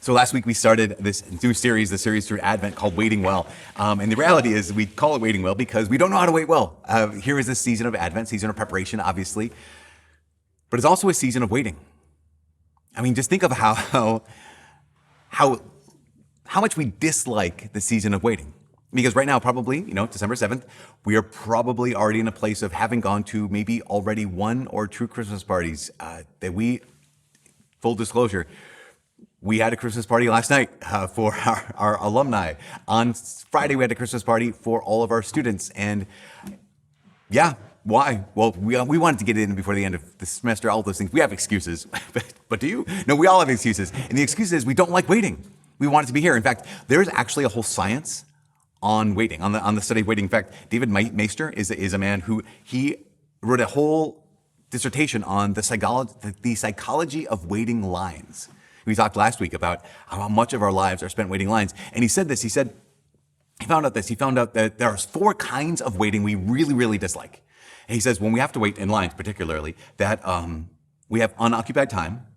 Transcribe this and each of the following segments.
So last week we started this new series, the series through Advent called Waiting Well. And the reality is we call it Waiting Well because we don't know how to wait well. Here is this season of Advent, season of preparation, obviously. But it's also a season of waiting. I mean, just think of how much we dislike the season of waiting. Because right now, probably, December 7th, we are probably already in a place of having gone to maybe already one or two Christmas parties that we, full disclosure, we had a Christmas party last night for our alumni. On Friday, we had a Christmas party for all of our students. And yeah, why? Well, we wanted to get it in before the end of the semester, all those things. We have excuses, but do you? No, we all have excuses. And the excuse is we don't like waiting. We want it to be here. In fact, there's actually a whole science on waiting, on the study of waiting. In fact, David Maister is a man who he wrote a whole dissertation on the psychology of waiting lines. We talked last week about how much of our lives are spent waiting lines. And he said this, he found out that there are 4 kinds of waiting we really, really dislike. And he says when we have to wait in lines particularly, that we have unoccupied time,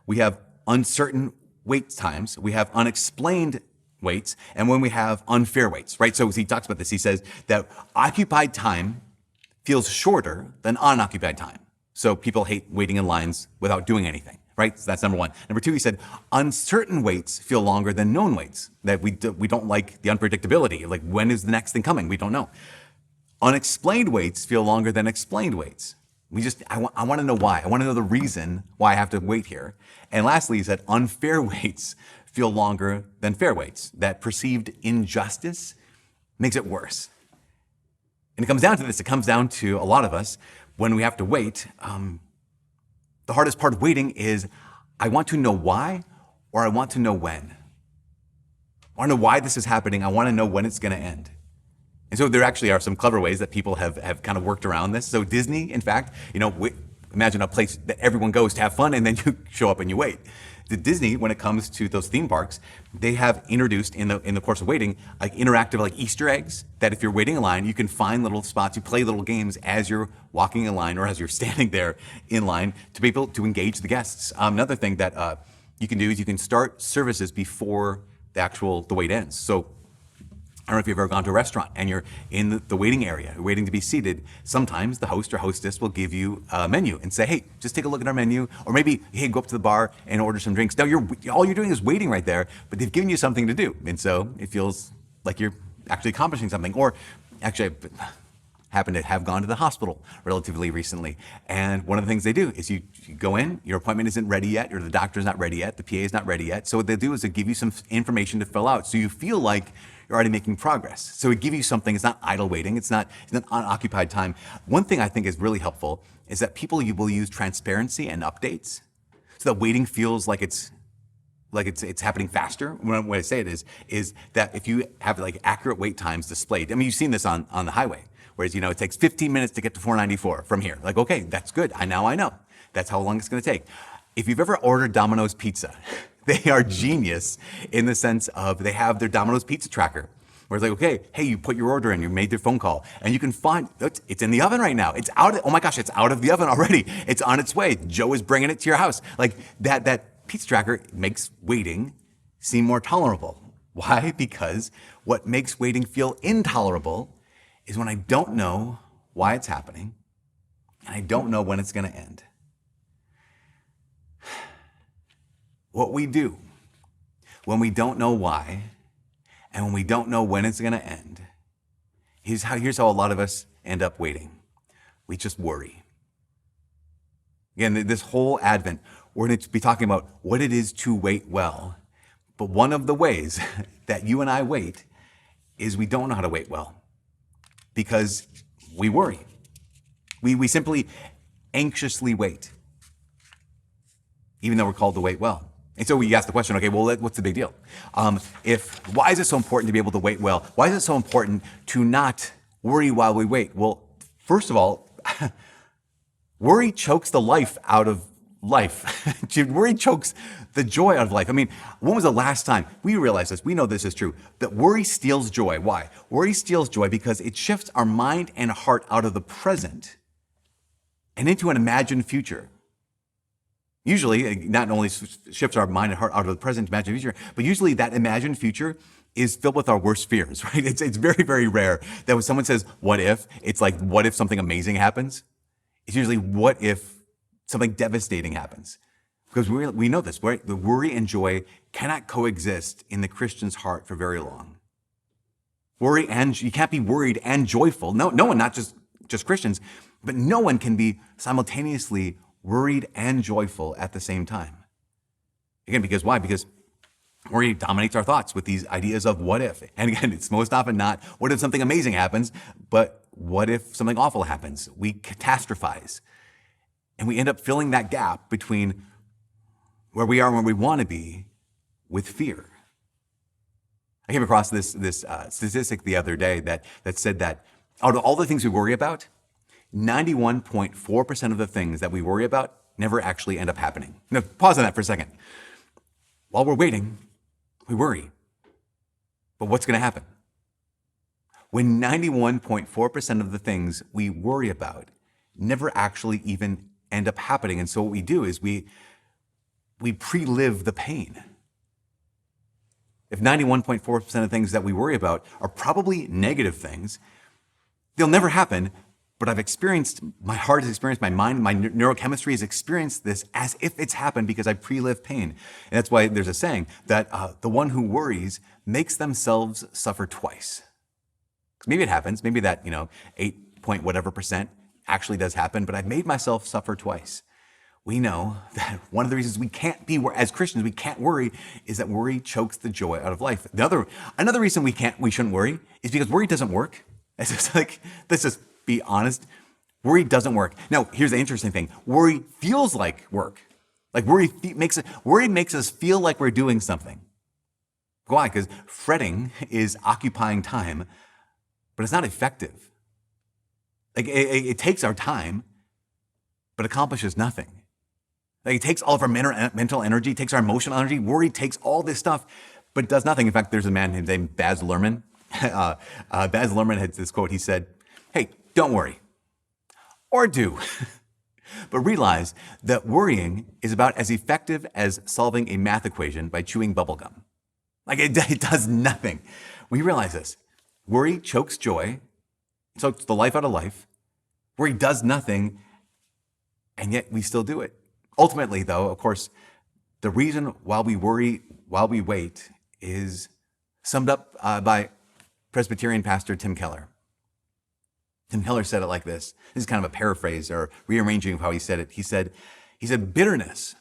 we have uncertain wait times, we have unexplained waits, and when we have unfair waits, right? So he talks about this, he says that occupied time feels shorter than unoccupied time. So people hate waiting in lines without doing anything. Right? So that's number 1. Number 2, he said, uncertain waits feel longer than known waits. That we don't like the unpredictability. Like, when is the next thing coming? We don't know. Unexplained waits feel longer than explained waits. I want to know why. I want to know the reason why I have to wait here. And lastly, he said, unfair waits feel longer than fair waits. That perceived injustice makes it worse. And it comes down to this. It comes down to a lot of us, when we have to wait, the hardest part of waiting is I want to know why, or I want to know when. I want to know why this is happening. I want to know when it's going to end. And so there actually are some clever ways that people have kind of worked around this. So Disney, in fact, imagine a place that everyone goes to have fun and then you show up and you wait. The Disney, when it comes to those theme parks, they have introduced in the course of waiting, like interactive like Easter eggs, that if you're waiting in line, you can find little spots, you play little games as you're walking in line or as you're standing there in line to be able to engage the guests. Another thing that you can do is you can start services before the wait ends. So I don't know if you've ever gone to a restaurant and you're in the waiting area, waiting to be seated. Sometimes the host or hostess will give you a menu and say, hey, just take a look at our menu. Or maybe, hey, go up to the bar and order some drinks. Now, all you're doing is waiting right there, but they've given you something to do. And so it feels like you're actually accomplishing something. Or actually, I happen to have gone to the hospital relatively recently. And one of the things they do is you go in, your appointment isn't ready yet, or the doctor's not ready yet, the PA is not ready yet. So what they do is they give you some information to fill out. So you feel like you're already making progress. So it gives you something. It's not idle waiting. It's not unoccupied time. One thing I think is really helpful is that people will use transparency and updates so that waiting feels like it's happening faster. When I say it is that if you have like accurate wait times displayed, I mean, you've seen this on the highway, whereas, it takes 15 minutes to get to 494 from here. Like, okay, that's good. I know. That's how long it's going to take. If you've ever ordered Domino's pizza, they are genius in the sense of they have their Domino's pizza tracker, where it's like, okay, hey, you put your order in, you made their phone call, and you can find, it's in the oven right now. It's out, oh my gosh, it's out of the oven already. It's on its way. Joe is bringing it to your house. Like that pizza tracker makes waiting seem more tolerable. Why? Because what makes waiting feel intolerable is when I don't know why it's happening, and I don't know when it's going to end. What we do when we don't know why and when we don't know when it's going to end, here's how a lot of us end up waiting. We just worry. Again, this whole Advent, we're going to be talking about what it is to wait well. But one of the ways that you and I wait is we don't know how to wait well because we worry. We simply anxiously wait, even though we're called to wait well. And so we ask the question, okay, well, what's the big deal? Why is it so important to be able to wait well? Why is it so important to not worry while we wait? Well, first of all, worry chokes the life out of life. Worry chokes the joy out of life. I mean, when was the last time we realize this? We know this is true, that worry steals joy. Why? Worry steals joy because it shifts our mind and heart out of the present and into an imagined future. Usually, not only shifts our mind and heart out of the present to imagined future, but usually that imagined future is filled with our worst fears, right? It's very, very rare that when someone says, what if, it's like, what if something amazing happens? It's usually, what if something devastating happens? Because we know this, right? The worry and joy cannot coexist in the Christian's heart for very long. You can't be worried and joyful. No one, not just Christians, but no one can be simultaneously worried and joyful at the same time. Again, because why? Because worry dominates our thoughts with these ideas of what if. And again, it's most often not what if something amazing happens, but what if something awful happens? We catastrophize. And we end up filling that gap between where we are and where we want to be with fear. I came across this statistic the other day that said that out of all the things we worry about, 91.4% of the things that we worry about never actually end up happening. Now, pause on that for a second. While we're waiting, we worry. But what's going to happen? When 91.4% of the things we worry about never actually even end up happening. And so what we do is we pre-live the pain. If 91.4% of things that we worry about are probably negative things, they'll never happen. But my heart has experienced, my mind, my neurochemistry has experienced this as if it's happened because I pre-live pain. And that's why there's a saying that the one who worries makes themselves suffer twice. Maybe it happens, maybe that 8 point whatever percent actually does happen, but I've made myself suffer twice. We know that one of the reasons we can't be, as Christians, we can't worry is that worry chokes the joy out of life. Another reason we shouldn't worry is because worry doesn't work. It's just like, let's just be honest. Worry doesn't work. Now, here's the interesting thing. Worry feels like work. Like worry makes us feel like we're doing something. Why? Because fretting is occupying time, but it's not effective. Like it takes our time, but accomplishes nothing. Like it takes all of our mental energy, takes our emotional energy. Worry takes all this stuff, but it does nothing. In fact, there's a man named Baz Luhrmann. Baz Luhrmann had this quote. He said, "Hey, don't worry, or do, but realize that worrying is about as effective as solving a math equation by chewing bubblegum. Like it does nothing." We realize this. Worry chokes joy, chokes the life out of life. Worry does nothing, and yet we still do it. Ultimately, though, of course, the reason while we worry, while we wait, is summed up by Presbyterian pastor Tim Keller. Tim Keller said it like this. This is kind of a paraphrase or rearranging of how he said it. He said, bitterness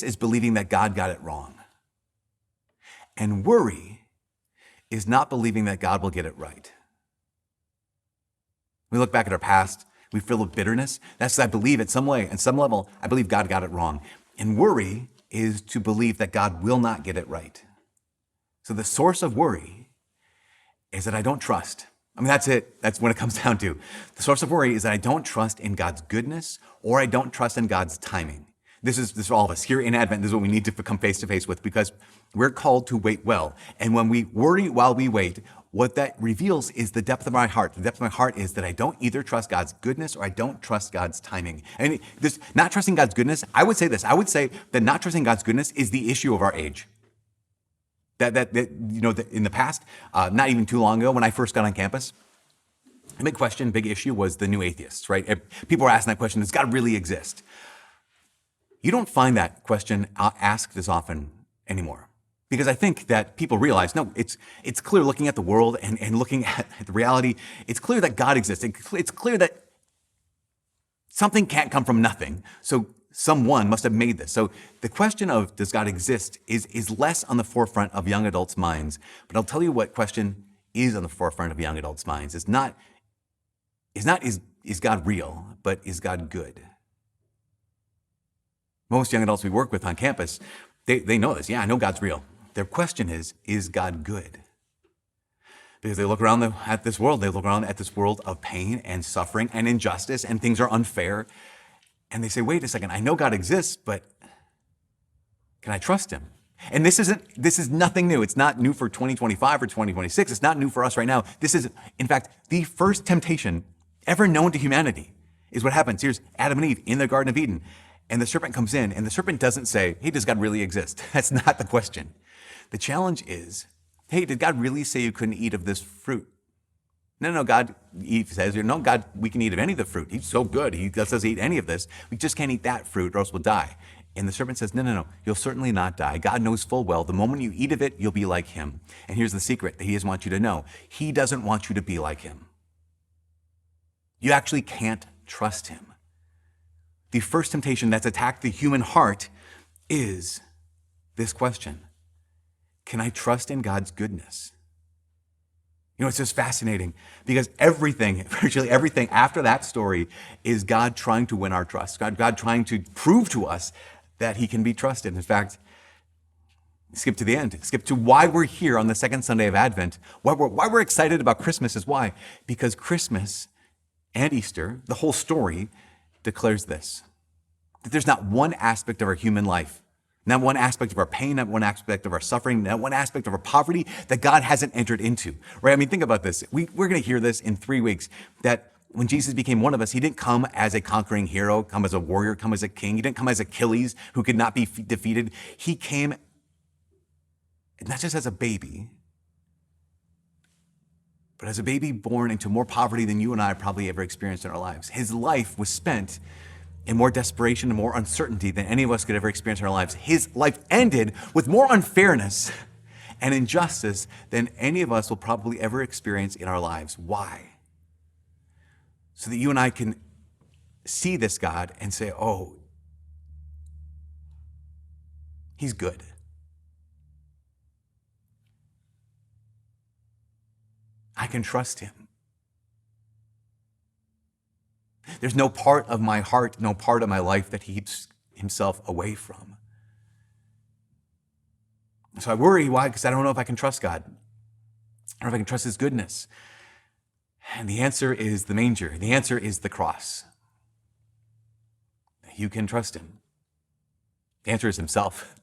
is believing that God got it wrong. And worry is not believing that God will get it right. We look back at our past, we feel with bitterness. That's, I believe, at some level, I believe God got it wrong. And worry is to believe that God will not get it right. So the source of worry is that I don't trust. I mean, that's it. That's what it comes down to. The source of worry is that I don't trust in God's goodness or I don't trust in God's timing. This is for all of us. Here in Advent, this is what we need to come face to face with because we're called to wait well. And when we worry while we wait, what that reveals is the depth of my heart. The depth of my heart is that I don't either trust God's goodness or I don't trust God's timing. And this, not trusting God's goodness, I would say this. I would say that not trusting God's goodness is the issue of our age. That in the past, not even too long ago, when I first got on campus, the big question, big issue was the new atheists, right? People were asking that question, does God really exist? You don't find that question asked as often anymore. Because I think that people realize, no, it's clear looking at the world and looking at the reality, it's clear that God exists. It's clear that something can't come from nothing. So someone must have made this. So the question of does God exist is less on the forefront of young adults' minds. But I'll tell you what question is on the forefront of young adults' minds. It's not is God real, but is God good? Most young adults we work with on campus, they know this. Yeah, I know God's real. Their question is God good? Because they look around at this world, of pain and suffering and injustice, and things are unfair. And they say, wait a second, I know God exists, but can I trust him? And this is nothing new. It's not new for 2025 or 2026. It's not new for us right now. This is, in fact, the first temptation ever known to humanity is what happens. Here's Adam and Eve in the Garden of Eden. And the serpent comes in, and the serpent doesn't say, hey, does God really exist? That's not the question. The challenge is, hey, did God really say you couldn't eat of this fruit? No, God, Eve says, no, God, we can eat of any of the fruit. He's so good. He lets us eat any of this. We just can't eat that fruit or else we'll die. And the serpent says, no, you'll certainly not die. God knows full well the moment you eat of it, you'll be like him. And here's the secret that he doesn't want you to know. He doesn't want you to be like him. You actually can't trust him. The first temptation that's attacked the human heart is this question. Can I trust in God's goodness? You know, it's just fascinating because virtually everything after that story is God trying to win our trust. God trying to prove to us that he can be trusted. In fact, skip to the end. Skip to why we're here on the second Sunday of Advent. Why we're excited about Christmas is why? Because Christmas and Easter, the whole story, declares this. That there's not one aspect of our human life, not one aspect of our pain, not one aspect of our suffering, not one aspect of our poverty that God hasn't entered into, right? I mean, think about this. We're going to hear this in 3 weeks, that when Jesus became one of us, he didn't come as a conquering hero, come as a warrior, come as a king. He didn't come as Achilles who could not be defeated. He came not just as a baby, but as a baby born into more poverty than you and I probably ever experienced in our lives. His life was spent in more desperation and more uncertainty than any of us could ever experience in our lives. His life ended with more unfairness and injustice than any of us will probably ever experience in our lives. Why? So that you and I can see this God and say, oh, he's good. I can trust him. There's no part of my heart, no part of my life that he keeps himself away from. So I worry. Why? Because I don't know if I can trust God. I don't know if I can trust his goodness. And the answer is the manger. The answer is the cross. You can trust him. The answer is himself.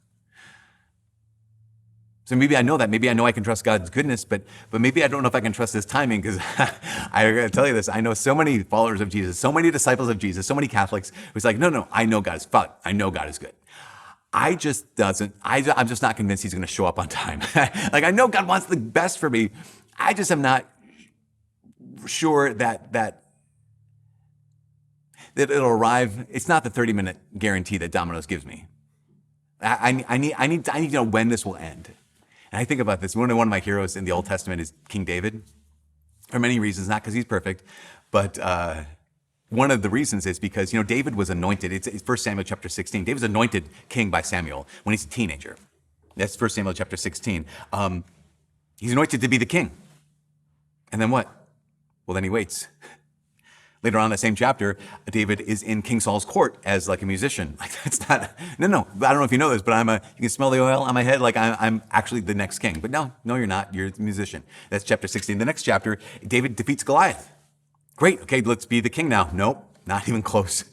So maybe I know that. Maybe I know I can trust God's goodness, but maybe I don't know if I can trust his timing, because I gotta tell you this. I know so many followers of Jesus, so many disciples of Jesus, so many Catholics who's like, no, I know God is fine. I know God is good. I'm just not convinced he's gonna show up on time. Like, I know God wants the best for me. I just am not sure that it'll arrive. It's not the 30-minute guarantee that Domino's gives me. I need to know when this will end. And I think about this. One of my heroes in the Old Testament is King David, for many reasons, not because he's perfect, but one of the reasons is because, David was anointed. It's 1 Samuel chapter 16. David's anointed king by Samuel when he's a teenager. That's 1 Samuel chapter 16. He's anointed to be the king. And then what? Well, then he waits. Later on in the same chapter, David is in King Saul's court as like a musician. Like, that's not, no. I don't know if you know this, but you can smell the oil on my head. Like, I'm actually the next king. But no, you're not. You're the musician. That's chapter 16. The next chapter, David defeats Goliath. Great. Okay, let's be the king now. Nope, not even close.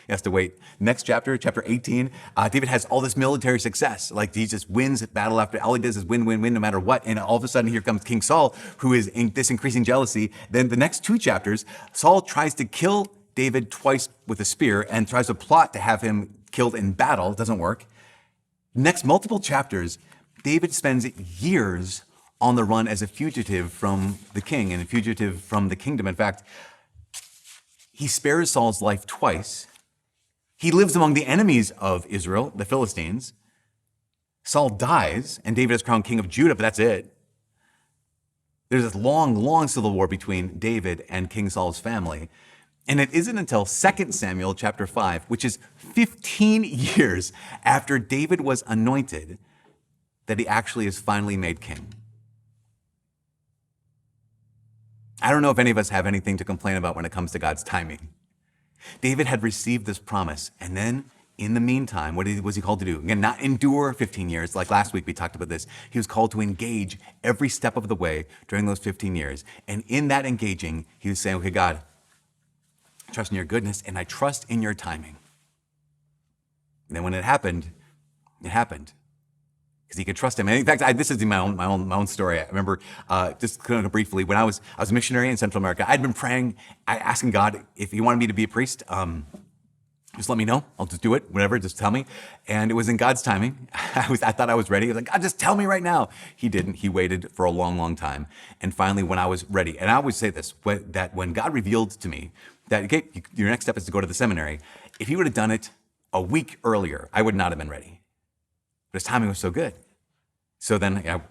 He has to wait. Next chapter, chapter 18, David has all this military success. Like, he just wins battle after, all he does is win, no matter what. And all of a sudden, here comes King Saul, who is in this increasing jealousy. Then the next 2 chapters, Saul tries to kill David twice with a spear and tries to plot to have him killed in battle. It doesn't work. Next multiple chapters, David spends years on the run as a fugitive from the king and a fugitive from the kingdom. In fact, he spares Saul's life twice. He lives among the enemies of Israel, the Philistines. Saul dies, and David is crowned king of Judah, but that's it. There's this long, long civil war between David and King Saul's family. And it isn't until 2 Samuel chapter 5, which is 15 years after David was anointed, that he actually is finally made king. I don't know if any of us have anything to complain about when it comes to God's timing. David had received this promise, and then in the meantime, what was he called to do? Again, not endure 15 years, like last week we talked about this. He was called to engage every step of the way during those 15 years. And in that engaging, he was saying, okay, God, I trust in your goodness, and I trust in your timing. And then when it happened, because he could trust him. And in fact, this is my own story. I remember just kind of briefly when I was a missionary in Central America. I'd been praying, asking God if He wanted me to be a priest Just let me know. I'll just do it, whatever, just tell me. And it was in God's timing. I thought I was ready. I was like, God, just tell me right now. He didn't. He waited for a long, long time. And finally, when I was ready, and I always say this, that when God revealed to me that, okay, your next step is to go to the seminary, if he would have done it a week earlier, I would not have been ready. But his timing was so good. So then,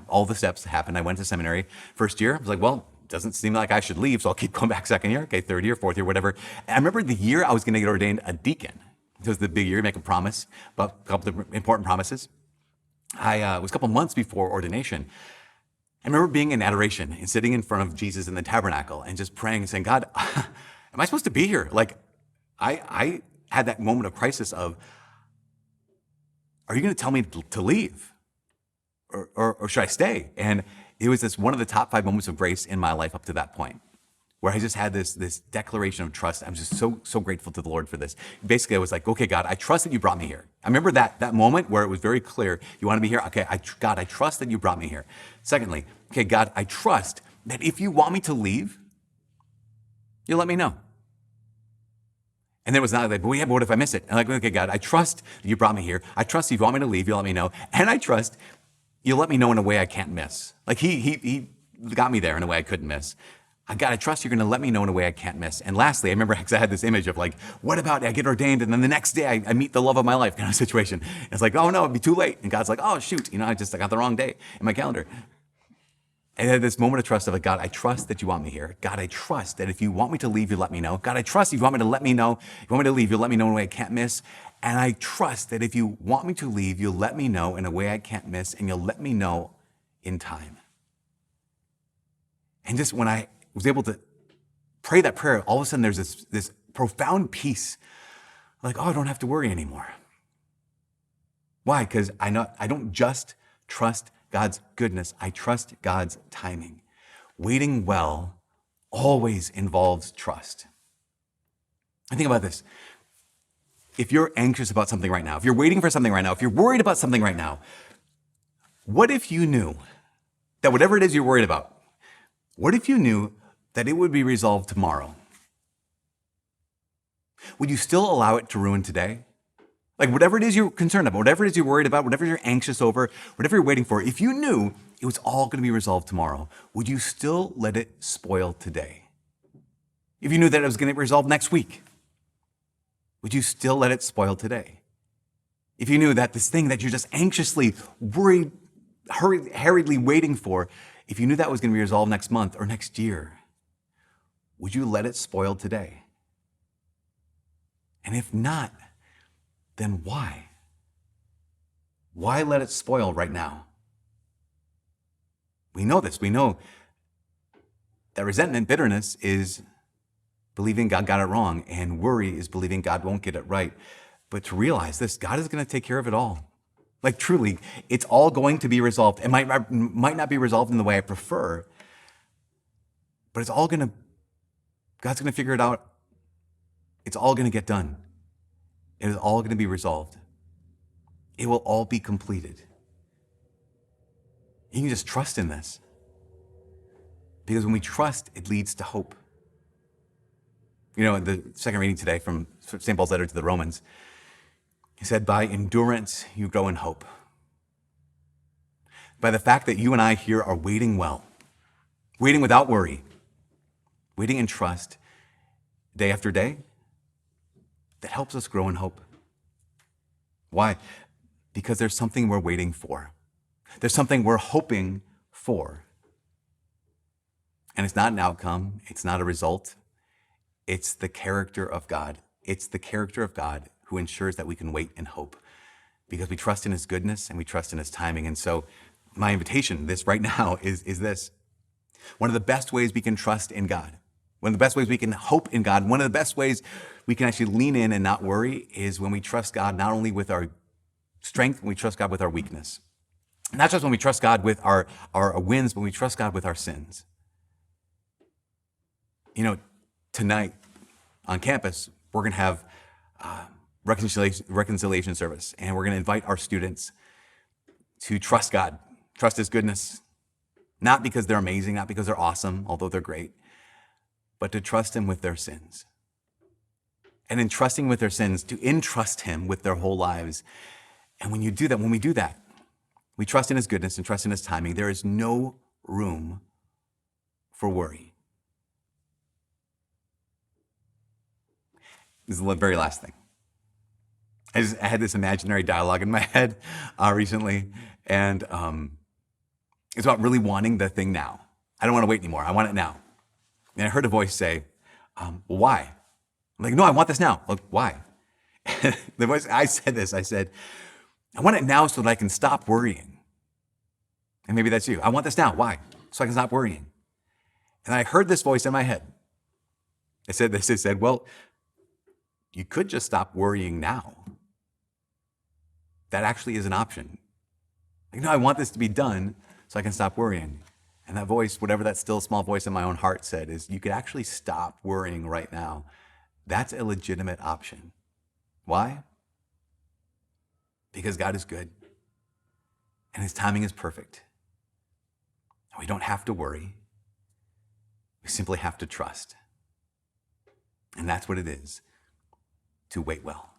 all the steps happened. I went to seminary first year. I was like, well, doesn't seem like I should leave, so I'll keep going back second year, okay, third year, fourth year, whatever. And I remember the year I was going to get ordained a deacon. It was the big year, make a promise, but a couple of important promises. It was a couple months before ordination. I remember being in adoration and sitting in front of Jesus in the tabernacle and just praying and saying, God, am I supposed to be here? Like, I had that moment of crisis of, are you going to tell me to leave? Or should I stay? And it was one of the top 5 moments of grace in my life up to that point, where I just had this declaration of trust. I'm just so grateful to the Lord for this. Basically, I was like, okay, God, I trust that you brought me here. I remember that moment where it was very clear, you want to be here? Okay, God, I trust that you brought me here. Secondly, okay, God, I trust that if you want me to leave, you'll let me know. And then it was not like, but what if I miss it? And like, okay, God, I trust that you brought me here. I trust if you want me to leave, you'll let me know. And I trust you'll let me know in a way I can't miss. Like he got me there in a way I couldn't miss. God, I trust you're going to let me know in a way I can't miss. And lastly, I remember because I had this image of like, what about I get ordained and then the next day I meet the love of my life kind of situation. And it's like, oh no, it'd be too late. And God's like, oh shoot, I got the wrong day in my calendar. And I had this moment of trust of like, God, I trust that you want me here. God, I trust that if you want me to leave, you let me know. God, I trust if you want me to let me know. If you want me to leave, you'll let me know in a way I can't miss. And I trust that if you want me to leave, you'll let me know in a way I can't miss, and you'll let me know in time. And just when I was able to pray that prayer, all of a sudden there's this profound peace. Like, oh, I don't have to worry anymore. Why? Because I don't just trust God's goodness. I trust God's timing. Waiting well always involves trust. And think about this. If you're anxious about something right now, if you're waiting for something right now, if you're worried about something right now, what if you knew that whatever it is you're worried about, what if you knew that it would be resolved tomorrow? Would you still allow it to ruin today? Like whatever it is you're concerned about, whatever it is you're worried about, whatever you're anxious over, whatever you're waiting for, if you knew it was all going to be resolved tomorrow, would you still let it spoil today? If you knew that it was going to be resolved next week, would you still let it spoil today? If you knew that this thing that you're just anxiously worried, hurriedly waiting for, if you knew that was going to be resolved next month or next year, would you let it spoil today? And if not, then why? Why let it spoil right now? We know this. We know that resentment, bitterness is believing God got it wrong, and worry is believing God won't get it right. But to realize this, God is going to take care of it all. Like truly, it's all going to be resolved. It might not be resolved in the way I prefer, but it's all God's going to figure it out. It's all going to get done. It is all going to be resolved. It will all be completed. You can just trust in this. Because when we trust, it leads to hope. The second reading today from St. Paul's letter to the Romans, he said, by endurance you grow in hope. By the fact that you and I here are waiting well, waiting without worry, waiting in trust, day after day, that helps us grow in hope. Why? Because there's something we're waiting for. There's something we're hoping for. And it's not an outcome. It's not a result. It's the character of God. It's the character of God who ensures that we can wait in hope because we trust in his goodness and we trust in his timing. And so my invitation right now is this. One of the best ways we can trust in God, one of the best ways we can hope in God, one of the best ways we can actually lean in and not worry is when we trust God not only with our strength, when we trust God with our weakness. Not just when we trust God with our wins, but when we trust God with our sins. Tonight on campus, we're going to have reconciliation service, and we're going to invite our students to trust God, trust his goodness, not because they're amazing, not because they're awesome, although they're great, but to trust him with their sins. and entrusting with their sins, to entrust him with their whole lives. And when we do that, we trust in his goodness and trust in his timing. There is no room for worry. This is the very last thing. I had this imaginary dialogue in my head recently, and it's about really wanting the thing now. I don't want to wait anymore. I want it now. And I heard a voice say, well, why? I'm like, no, I want this now. Like, why? The voice, I said, I want it now so that I can stop worrying. And maybe that's you. I want this now. Why? So I can stop worrying. And I heard this voice in my head. It said, well, you could just stop worrying now. That actually is an option. Like, no, I want this to be done so I can stop worrying. And that voice, whatever that still small voice in my own heart said, is you could actually stop worrying right now. That's a legitimate option. Why? Because God is good and his timing is perfect. We don't have to worry. We simply have to trust. And that's what it is to wait well.